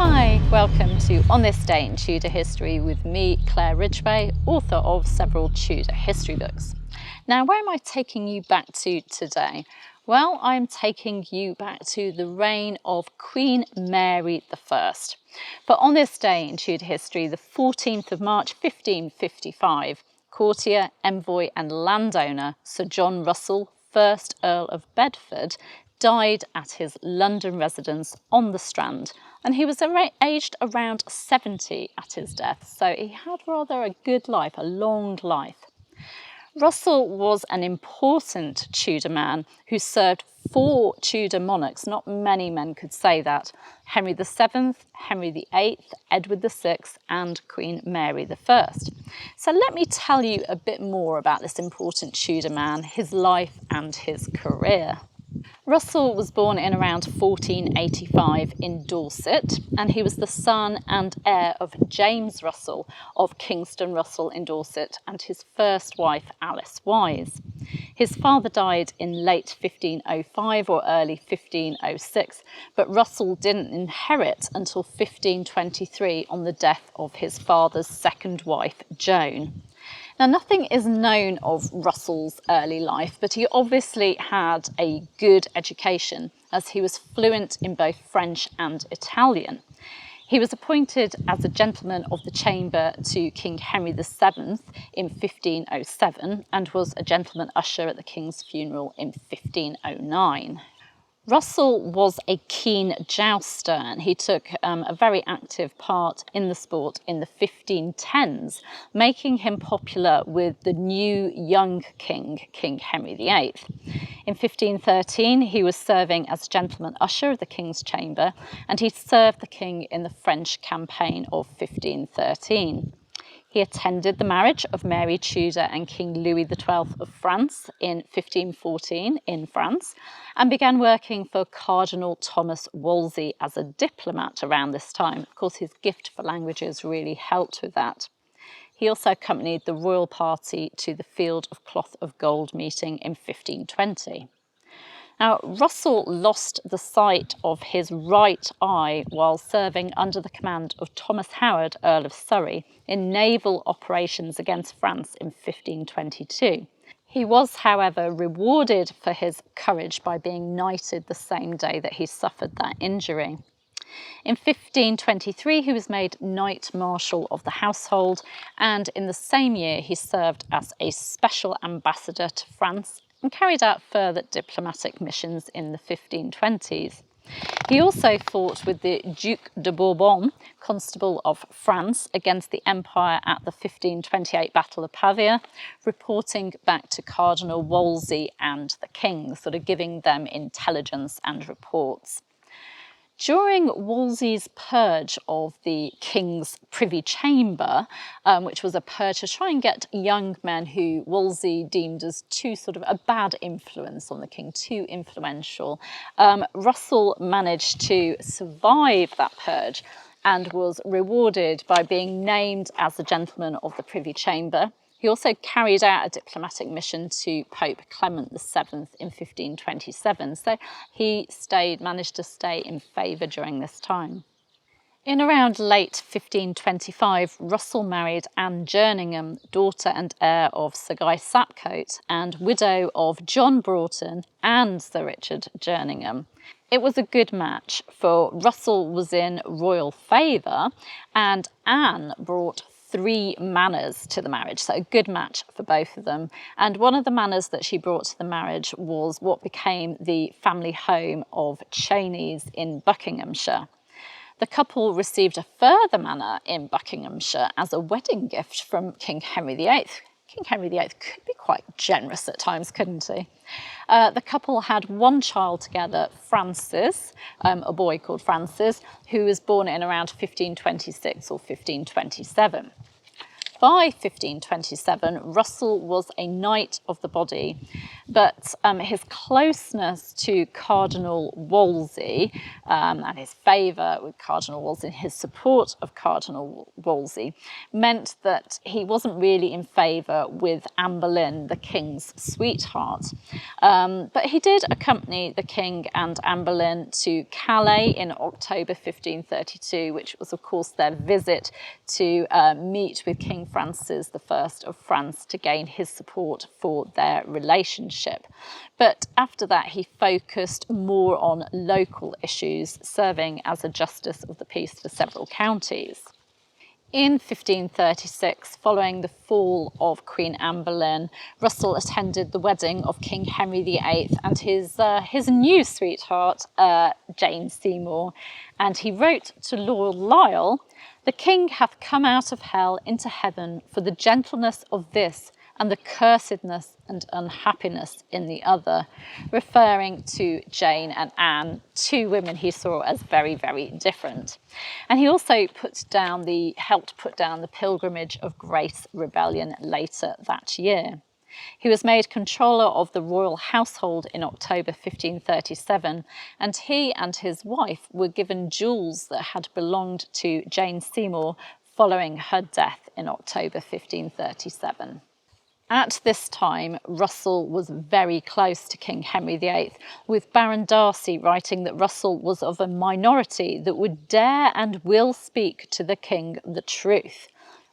Hi, welcome to On This Day in Tudor History with me, Claire Ridgway, author of several Tudor history books. Now, where am I taking you back to today? Well, I'm taking you back to the reign of Queen Mary I. But on this day in Tudor history, the 14th of March 1555, courtier, envoy and landowner Sir John Russell, 1st Earl of Bedford, died at his London residence on the Strand, and he was aged around 70 at his death, so he had rather a good life, a long life. Russell was an important Tudor man who served 4 Tudor monarchs. Not many men could say that. Henry VII, Henry VIII, Edward VI and Queen Mary I. So let me tell you a bit more about this important Tudor man, his life and his career. Russell was born in around 1485 in Dorset, and he was the son and heir of James Russell of Kingston Russell in Dorset and his first wife Alice Wise. His father died in late 1505 or early 1506, but Russell didn't inherit until 1523 on the death of his father's second wife, Joan. Now, nothing is known of Russell's early life, but he obviously had a good education as he was fluent in both French and Italian. He was appointed as a gentleman of the chamber to King Henry VII in 1507 and was a gentleman usher at the king's funeral in 1509. Russell was a keen jouster and he took a very active part in the sport in the 1510s, making him popular with the new young king, King Henry VIII. In 1513, he was serving as gentleman usher of the king's chamber, and he served the king in the French campaign of 1513. He attended the marriage of Mary Tudor and King Louis XII of France in 1514 in France and began working for Cardinal Thomas Wolsey as a diplomat around this time. Of course, his gift for languages really helped with that. He also accompanied the royal party to the Field of Cloth of Gold meeting in 1520. Now, Russell lost the sight of his right eye while serving under the command of Thomas Howard, Earl of Surrey, in naval operations against France in 1522. He was, however, rewarded for his courage by being knighted the same day that he suffered that injury. In 1523, he was made Knight Marshal of the Household, and in the same year he served as a special ambassador to France and carried out further diplomatic missions in the 1520s. He also fought with the Duc de Bourbon, Constable of France, against the Empire at the 1528 Battle of Pavia, reporting back to Cardinal Wolsey and the King, sort of giving them intelligence and reports. During Wolsey's purge of the King's Privy Chamber, which was a purge to try and get young men who Wolsey deemed as too sort of a bad influence on the King, too influential, Russell managed to survive that purge and was rewarded by being named as the Gentleman of the Privy Chamber. He also carried out a diplomatic mission to Pope Clement VII in 1527, so he managed to stay in favour during this time. In around late 1525, Russell married Anne Jerningham, daughter and heir of Sir Guy Sapcote and widow of John Broughton and Sir Richard Jerningham. It was a good match, for Russell was in royal favour and Anne brought 3 manors to the marriage, so a good match for both of them. And one of the manors that she brought to the marriage was what became the family home of Cheneys in Buckinghamshire. The couple received a further manor in Buckinghamshire as a wedding gift from King Henry VIII. King Henry VIII could be quite generous at times, couldn't he? The couple had 1 child together, Francis, a boy called Francis, who was born in around 1526 or 1527. By 1527, Russell was a Knight of the Body, But his closeness to Cardinal Wolsey and his favour with Cardinal Wolsey and his support of Cardinal Wolsey meant that he wasn't really in favour with Anne Boleyn, the king's sweetheart. But he did accompany the king and Anne Boleyn to Calais in October 1532, which was of course their visit to meet with King Francis I of France to gain his support for their relationship. But after that, he focused more on local issues, serving as a justice of the peace for several counties. In 1536, following the fall of Queen Anne Boleyn, Russell attended the wedding of King Henry VIII and his new sweetheart, Jane Seymour, and he wrote to Lord Lisle, "The king hath come out of hell into heaven for the gentleness of this and the cursedness and unhappiness in the other," referring to Jane and Anne, two women he saw as very, very different. And he also helped put down the Pilgrimage of Grace rebellion later that year. He was made controller of the royal household in October 1537, and he and his wife were given jewels that had belonged to Jane Seymour following her death in October 1537. At this time, Russell was very close to King Henry VIII, with Baron Darcy writing that Russell was of a minority that would dare and will speak to the king the truth,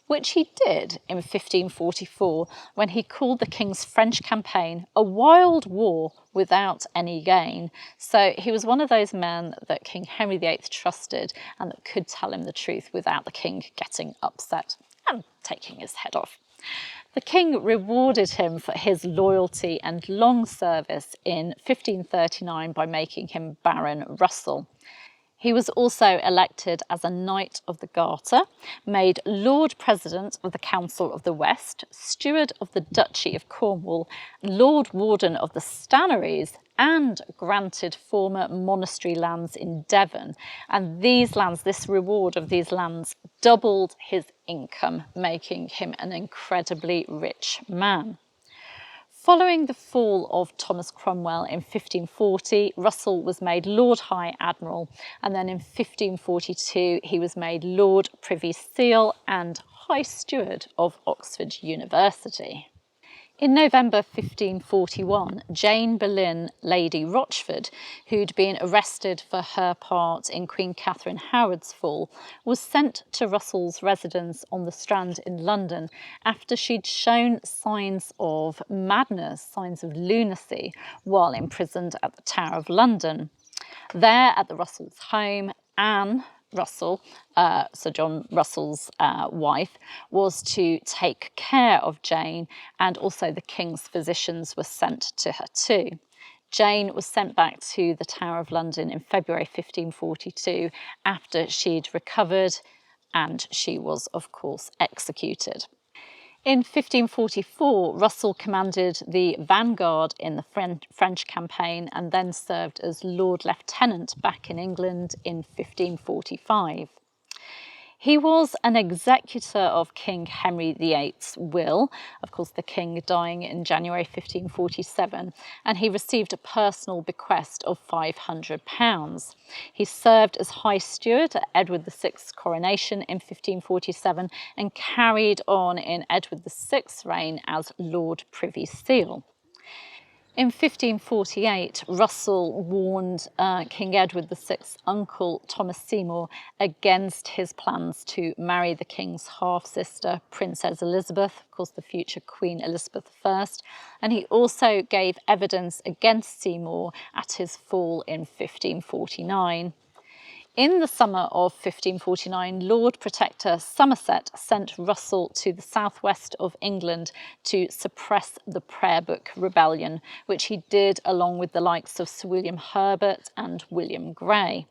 which he did in 1544 when he called the king's French campaign a wild war without any gain. So he was one of those men that King Henry VIII trusted and that could tell him the truth without the king getting upset and taking his head off. The king rewarded him for his loyalty and long service in 1539 by making him Baron Russell. He was also elected as a Knight of the Garter, made Lord President of the Council of the West, Steward of the Duchy of Cornwall, Lord Warden of the Stannaries, and granted former monastery lands in Devon. And this reward of these lands doubled his income, making him an incredibly rich man. Following the fall of Thomas Cromwell in 1540, Russell was made Lord High Admiral, and then in 1542 he was made Lord Privy Seal and High Steward of Oxford University. In November 1541, Jane Boleyn, Lady Rochford, who'd been arrested for her part in Queen Catherine Howard's fall, was sent to Russell's residence on the Strand in London after she'd shown signs of madness, signs of lunacy, while imprisoned at the Tower of London. There, at the Russells' home, Anne Russell, Sir John Russell's wife, was to take care of Jane, and also the king's physicians were sent to her too. Jane was sent back to the Tower of London in February 1542 after she'd recovered, and she was, of course, executed. In 1544, Russell commanded the vanguard in the French campaign and then served as Lord Lieutenant back in England in 1545. He was an executor of King Henry VIII's will, of course the king dying in January 1547, and he received a personal bequest of £500. He served as High Steward at Edward VI's coronation in 1547 and carried on in Edward VI's reign as Lord Privy Seal. In 1548, Russell warned King Edward VI's uncle, Thomas Seymour, against his plans to marry the king's half-sister, Princess Elizabeth, of course the future Queen Elizabeth I, and he also gave evidence against Seymour at his fall in 1549. In the summer of 1549, Lord Protector Somerset sent Russell to the southwest of England to suppress the Prayer Book Rebellion, which he did along with the likes of Sir William Herbert and William Grey.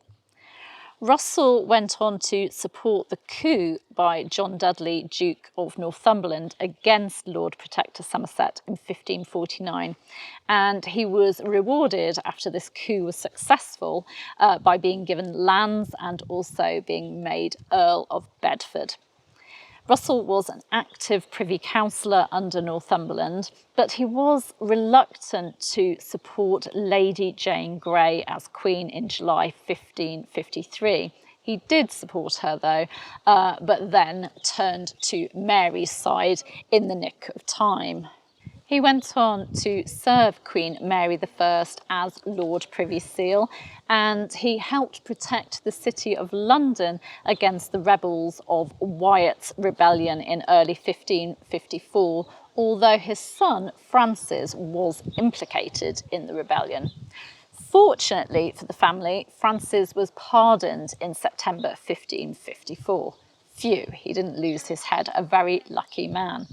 Russell went on to support the coup by John Dudley, Duke of Northumberland, against Lord Protector Somerset in 1549, and he was rewarded after this coup was successful by being given lands and also being made Earl of Bedford. Russell was an active Privy Councillor under Northumberland, but he was reluctant to support Lady Jane Grey as Queen in July 1553. He did support her though, but then turned to Mary's side in the nick of time. He went on to serve Queen Mary I as Lord Privy Seal, and he helped protect the City of London against the rebels of Wyatt's rebellion in early 1554, although his son Francis was implicated in the rebellion. Fortunately for the family, Francis was pardoned in September 1554. Phew, he didn't lose his head, a very lucky man.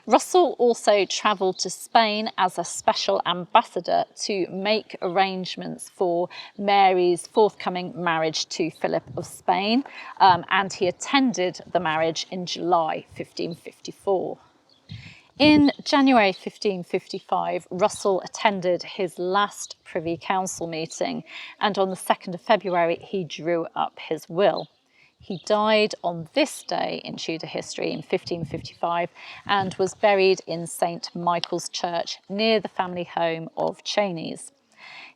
Russell also travelled to Spain as a special ambassador to make arrangements for Mary's forthcoming marriage to Philip of Spain, and he attended the marriage in July 1554. In January 1555, Russell attended his last Privy Council meeting, and on the 2nd of February he drew up his will. He died on this day in Tudor history in 1555 and was buried in St Michael's Church near the family home of Cheneys.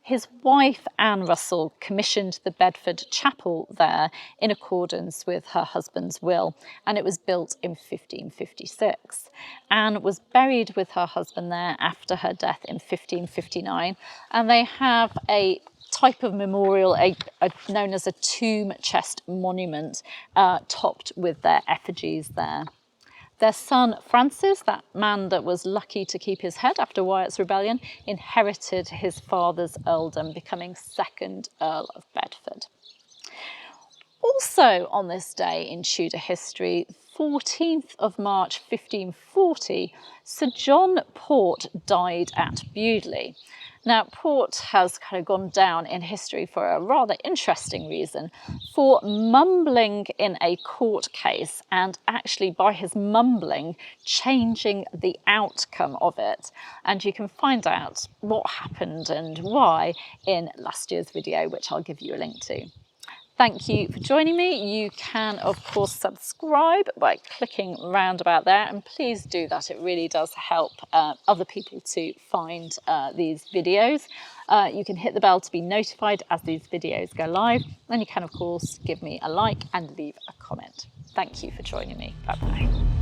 His wife, Anne Russell, commissioned the Bedford Chapel there in accordance with her husband's will, and it was built in 1556. Anne was buried with her husband there after her death in 1559, and they have a type of memorial known as a tomb chest monument topped with their effigies there. Their son Francis, that man that was lucky to keep his head after Wyatt's rebellion, inherited his father's earldom, becoming second Earl of Bedford. Also on this day in Tudor history, 14th of March 1540, Sir John Port died at Bewdley. Now, Port has kind of gone down in history for a rather interesting reason, for mumbling in a court case and actually by his mumbling changing the outcome of it. And you can find out what happened and why in last year's video, which I'll give you a link to. Thank you for joining me. You can, of course, subscribe by clicking round about there, and please do that. It really does help other people to find these videos. You can hit the bell to be notified as these videos go live, and you can, of course, give me a like and leave a comment. Thank you for joining me. Bye-bye.